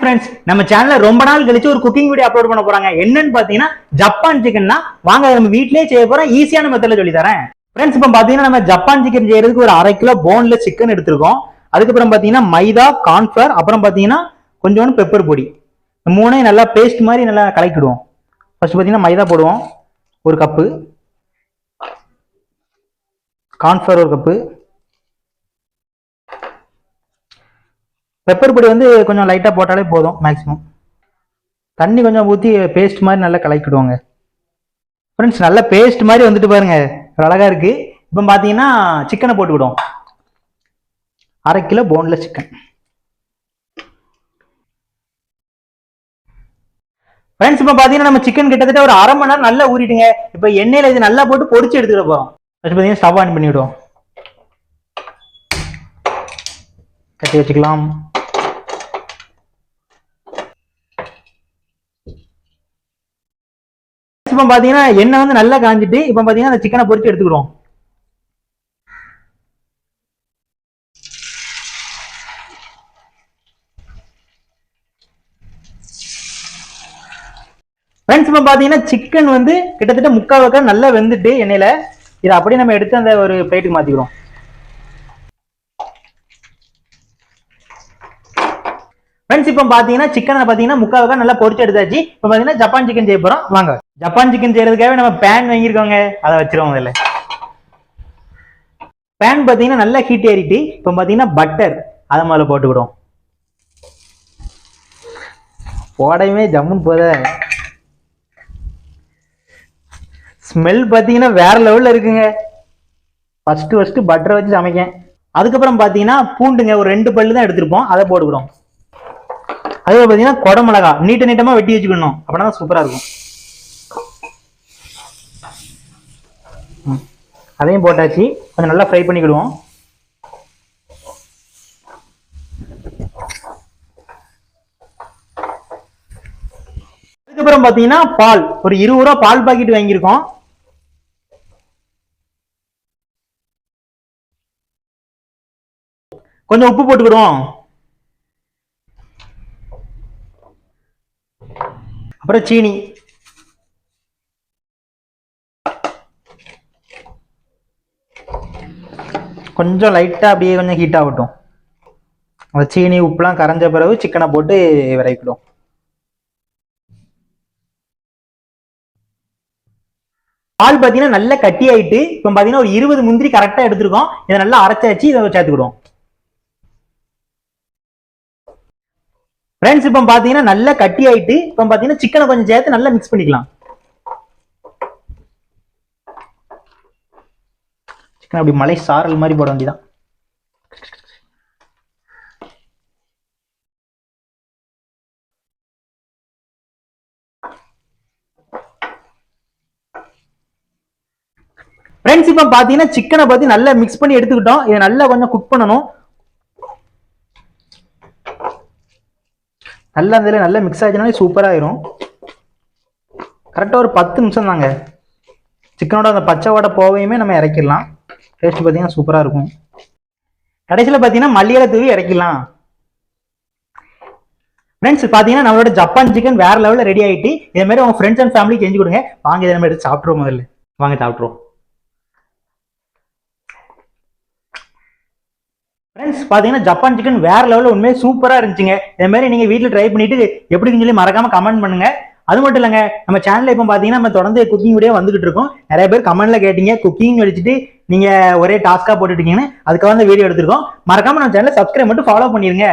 Friends, நம்ம சேனல்ல ரொம்ப நாள் கழிச்சு ஒரு குக்கிங் வீடியோ அப்லோட் பண்ண போறாங்க. என்னன்னு பாத்தீங்கன்னா ஜப்பான் சிக்கன் தான். வாங்க நம்ம வீட்லயே செய்ய போறோம். ஈஸியான மெத்தட்ல சொல்லி தரேன். ஃப்ரெண்ட்ஸ், இப்போ பாத்தீங்கன்னா நம்ம ஜப்பான் சிக்கன் செய்யறதுக்கு ஒரு 1/2 கிலோ போன்லெஸ் சிக்கன் எடுத்திருக்கோம். அதுக்கப்புறம் பாத்தீங்கன்னா மைதா, கார்ன்ஃபிளவர், அப்புறம் பாத்தீங்கன்னா கொஞ்சோண்டு பெப்பர் பொடி. மூணையும் நல்லா பேஸ்ட் மாதிரி நல்லா கலக்கிடுவோம். ஃபர்ஸ்ட் பாத்தீங்கன்னா மைதா போடுவோம் 1 கப்பு, கார்ன்ஃபிளவர் 1 கப்பு, பெப்பர் பொடி வந்து கொஞ்சம் லைட்டா போட்டாலே போதும். மேக்ஸிமம் தண்ணி கொஞ்சம் ஊற்றி பேஸ்ட் மாதிரி நல்லா கலக்கிடுவாங்க. ஃப்ரெண்ட்ஸ், நல்லா பேஸ்ட் மாதிரி வந்துட்டு பாருங்க, அழகா இருக்கு. இப்போ பார்த்தீங்கன்னா சிக்கனை போட்டுக்கிடுவோம். 1/2 கிலோ போன்லெஸ் சிக்கன். ஃப்ரெண்ட்ஸ், இப்போ பார்த்தீங்கன்னா நம்ம சிக்கன் கிட்டத்தட்ட ஒரு 1/2 மணி நேரம் நல்லா ஊறிட்டுங்க. இப்போ எண்ணெயில் இது நல்லா போட்டு பொரிச்சு எடுத்துக்கிட போகிறோம். ஃபர்ஸ்ட் பார்த்தீங்கன்னா ஸ்டவ் ஆன் பண்ணிவிடுவோம். கட்டி வச்சுக்கலாம். இப்போ பாத்தீங்கன்னா எண்ணெய் வந்து நல்லா காஞ்சிட்டு இப்போ பாத்தீங்கன்னா அந்த சிக்கனை பொரிச்சு எடுத்துக்கிறோம். ஃப்ரெண்ட்ஸ், இப்போ பாத்தீங்கன்னா சிக்கன் வந்து கிட்டத்தட்ட 3/4 வேக்காடு நல்லா வெந்துட்டு எண்ணெயில இதை அப்படியே நம்ம எடுத்து அந்த ஒரு பிளேட்டுக்கு மாத்திக்கிறோம். ஃப்ரெண்ட்ஸ், இப்போ பாத்தீங்கன்னா சிக்கனை பாத்தீங்கன்னா 3/4 வேக்காடு நல்லா பொரிச்சு எடுத்தாச்சு. இப்போ பாத்தீங்கன்னா ஜப்பான் சிக்கன் செய்ய போறோம். வாங்க, ஜப்பான் சிக்கன் செய்யறதுக்காக நம்ம பேன் வாங்கியிருக்கோங்க. அதை வச்சிருவோம். முதல்ல பேன் பாத்தீங்கன்னா நல்லா ஹீட் ஏறிட்டு இப்போ பாத்தீங்கன்னா பட்டர் அதை முதல்ல போட்டுக்கிடும். போடவே ஜம்முன்னு போத ஸ்மெல் பாத்தீங்கன்னா வேற லெவல்ல இருக்குங்க. ஃபர்ஸ்ட் பட்டரை வச்சு சமைக்கேன். அதுக்கப்புறம் பாத்தீங்கன்னா பூண்டுங்க ஒரு 2 பல்லு தான் எடுத்திருப்போம், அதை போட்டுக்கிடும். அதே பாத்தீங்கன்னா குடமிளகா நீட்டமா வெட்டி வச்சுக்கணும், அப்படின்னா சூப்பரா இருக்கும். அதையும் போட்டாச்சு. கொஞ்சம் நல்லா ஃப்ரை பண்ணிக்கிடுவோம். அதுக்கப்புறம் பாத்தீங்கன்னா பால் ஒரு 20 ரூபா பால் பாக்கெட் வாங்கியிருக்கோம். கொஞ்சம் உப்பு போட்டுக்கிடுவோம். அப்புறம் சீனி, கொஞ்சம் லைட்டா அப்படியே கொஞ்சம் ஹீட் ஆகட்டும். அந்த சீனி உப்புலாம் கரைஞ்ச பிறகு சிக்கனை போட்டு விரைக்கிடும். பால் பாத்தீங்கன்னா நல்லா கட்டி ஆயிட்டு இப்போ பாத்தீங்கன்னா ஒரு 20 முந்திரி கரெக்டா எடுத்திருக்கோம். இதை நல்லா அரைச்சாச்சு. இதை சேர்த்துக்கிடுவோம். ஃப்ரெண்ட்ஸ், இப்போ பாத்தீங்கன்னா நல்லா கட்டி ஆயிட்டு இப்போ பாத்தீங்கன்னா சிக்கனை கொஞ்சம் சேர்த்து நல்லா மிக்ஸ் பண்ணிக்கலாம். சிக்கன் அப்படி மலை சாரல் மாதிரி போட வேண்டியதான். ஃப்ரெண்ட்ஸ், இப்போ பாத்தீங்கன்னா சிக்கனை பத்தி நல்லா மிக்ஸ் பண்ணி எடுத்துக்கிட்டோம். இதை நல்லா கொஞ்சம் குக் பண்ணணும். நல்லா அந்த நல்லா மிக்ஸ் ஆச்சுனாலே சூப்பரா ஆயிரும். கரெக்டா ஒரு 10 நிமிஷம் தாங்க. சிக்கனோட அந்த பச்சை வாடை போவையுமே நம்ம இறக்கிடலாம். டேஸ்ட் பார்த்தீங்கன்னா சூப்பரா இருக்கும். கடைசியில் பார்த்தீங்கன்னா மல்லியில தூவி இறக்கிடலாம். ஃப்ரெண்ட்ஸ், பார்த்தீங்கன்னா நம்மளோட ஜப்பான் சிக்கன் வேற லெவலில் ரெடி ஆகிட்டு இதே மாதிரி உங்க ஃப்ரெண்ட்ஸ் அண்ட் ஃபேமிலிக்கு செஞ்சு கொடுங்க. வாங்க இதை நம்ம எடுத்து சாப்பிட்ருவோம். முதல்ல வாங்க சாப்பிட்ருவோம். ஃப்ரெண்ட்ஸ், பார்த்தீங்கன்னா ஜப்பான் சிக்கன் வேற லெவலில் உண்மையே சூப்பராக இருந்துச்சுங்க. இதே மாதிரி நீங்கள் வீட்டில் ட்ரை பண்ணிட்டு எப்படின்னு சொல்லி மறக்காம கமெண்ட் பண்ணுங்க. அது மட்டும் இல்லைங்க, நம்ம சேனல்ல இப்போ பார்த்தீங்கன்னா நம்ம தொடர்ந்து குக்கிங் வீடியோ வந்துகிட்டு இருக்கோம். நிறைய பேர் கமெண்ட்ல கேட்டீங்க குக்கிங் வச்சுட்டு நீங்க ஒரே டாஸ்கா போட்டுட்டீங்கன்னு. அதுக்காக வந்து வீடியோ எடுத்திருக்கோம். மறக்காம நம்ம சேனலை சப்ஸ்கிரைப் மட்டும் ஃபாலோ பண்ணிருங்க.